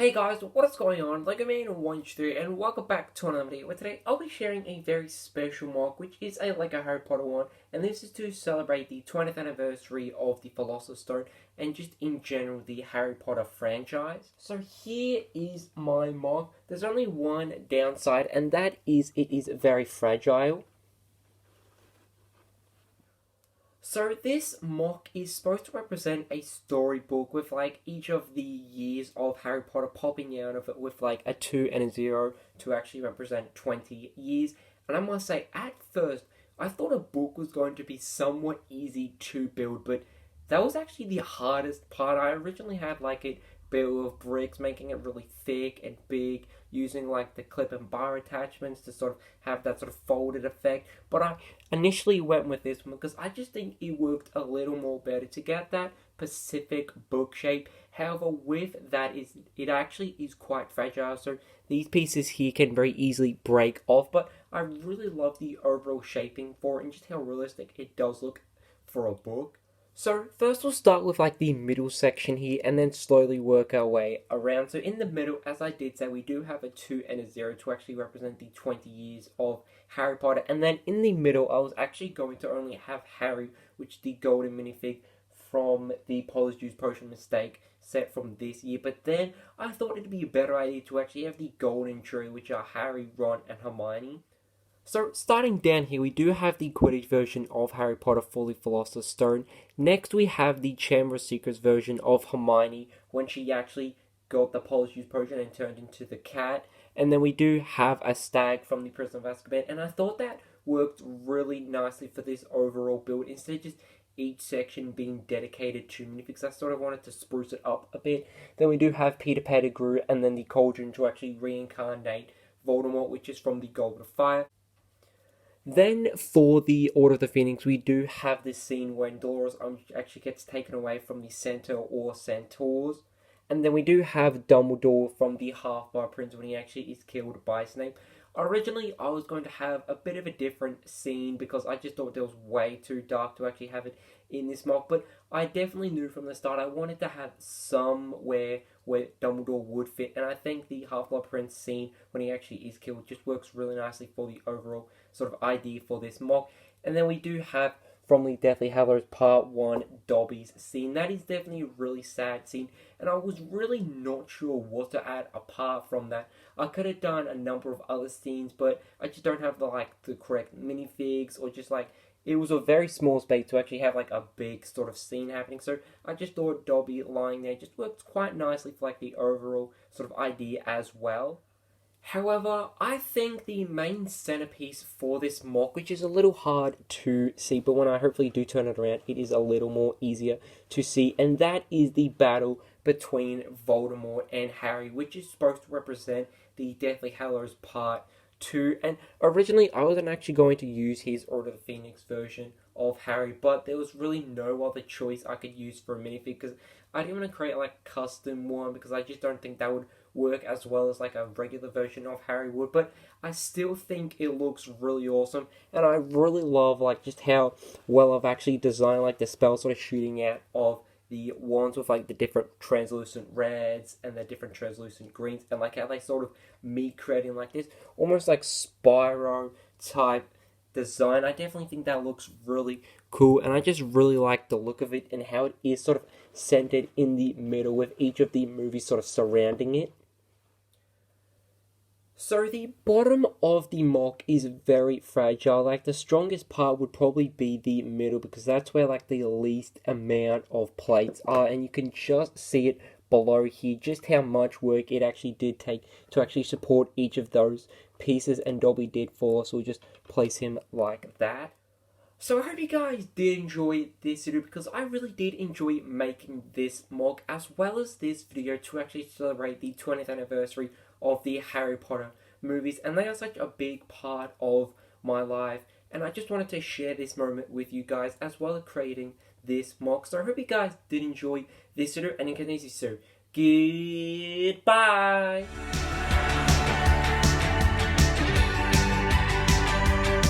Hey guys, what is going on? Lego Man 123 and welcome back to another video where today I'll be sharing a very special mark which is a Lego Harry Potter one, and this is to celebrate the 20th anniversary of the Philosopher's Stone and just in general the Harry Potter franchise. So here is my mark. There's only one downside, and that is it is very fragile. So this mock is supposed to represent a storybook with like each of the years of Harry Potter popping out of it with like a 2 and a 0 to actually represent 20 years. And I must say, at first, I thought a book was going to be somewhat easy to build, but that was actually the hardest part. I originally had like it built with bricks, making it really thick and big, using like the clip and bar attachments to sort of have that sort of folded effect. But I initially went with this one because I just think it worked a little more better to get that Pacific book shape. However, with that, it actually is quite fragile, so these pieces here can very easily break off. But I really love the overall shaping for it and just how realistic it does look for a book. So first we'll start with like the middle section here and then slowly work our way around. So in the middle, as I did say, we do have a 2 and a 0 to actually represent the 20 years of Harry Potter. And then in the middle, I was actually going to only have Harry, which is the golden minifig from the Polyjuice Potion Mistake set from this year. But then I thought it'd be a better idea to actually have the golden trio, which are Harry, Ron and Hermione. So, starting down here, we do have the Quidditch version of Harry Potter for the Philosopher's Stone. Next, we have the Chamber of Secrets version of Hermione when she actually got the Polyjuice Potion and turned into the cat. And then we do have a stag from the Prison of Azkaban. And I thought that worked really nicely for this overall build. Instead of just each section being dedicated to minifigs, I sort of wanted to spruce it up a bit. Then we do have Peter Pettigrew and then the Cauldron to actually reincarnate Voldemort, which is from the Goblet of Fire. Then for the Order of the Phoenix, we do have this scene when Dolores actually gets taken away from the Centaur or Centaurs. And then we do have Dumbledore from the Half-Blood Prince when he actually is killed by Snape. Originally, I was going to have a bit of a different scene because I just thought it was way too dark to actually have it in this mock. But I definitely knew from the start I wanted to have somewhere where Dumbledore would fit. And I think the Half-Blood Prince scene when he actually is killed just works really nicely for the overall sort of idea for this mock. And then we do have from the Deathly Hallows Part 1 Dobby's scene. That is definitely a really sad scene, and I was really not sure what to add apart from that. I could have done a number of other scenes, but I just don't have the correct minifigs, or just like it was a very small space to actually have like a big sort of scene happening. So I just thought Dobby lying there just works quite nicely for like the overall sort of idea as well. However, I think the main centerpiece for this mock, which is a little hard to see, but when I hopefully do turn it around, it is a little more easier to see, and that is the battle between Voldemort and Harry, which is supposed to represent the Deathly Hallows Part 2. And originally, I wasn't actually going to use his Order of the Phoenix version of Harry, but there was really no other choice I could use for a minifig because I didn't want to create like a custom one because I just don't think that would work as well as like a regular version of Harry would. But I still think it looks really awesome, and I really love like just how well I've actually designed like the spell sort of shooting out of the wands with like the different translucent reds and the different translucent greens, and like how they sort of me creating like this almost like Spyro type design. I definitely think that looks really cool, and I just really like the look of it and how it is sort of centered in the middle with each of the movies sort of surrounding it. So the bottom of the mock is very fragile. Like the strongest part would probably be the middle because that's where like the least amount of plates are, and you can just see it below here just how much work it actually did take to actually support each of those pieces, and Dobby did fall, so we'll just place him like that. So I hope you guys did enjoy this video because I really did enjoy making this mock as well as this video to actually celebrate the 20th anniversary of the Harry Potter movies, and they are such a big part of my life, and I just wanted to share this moment with you guys as well as creating this mock. So I hope you guys did enjoy this video, and in case you so, goodbye!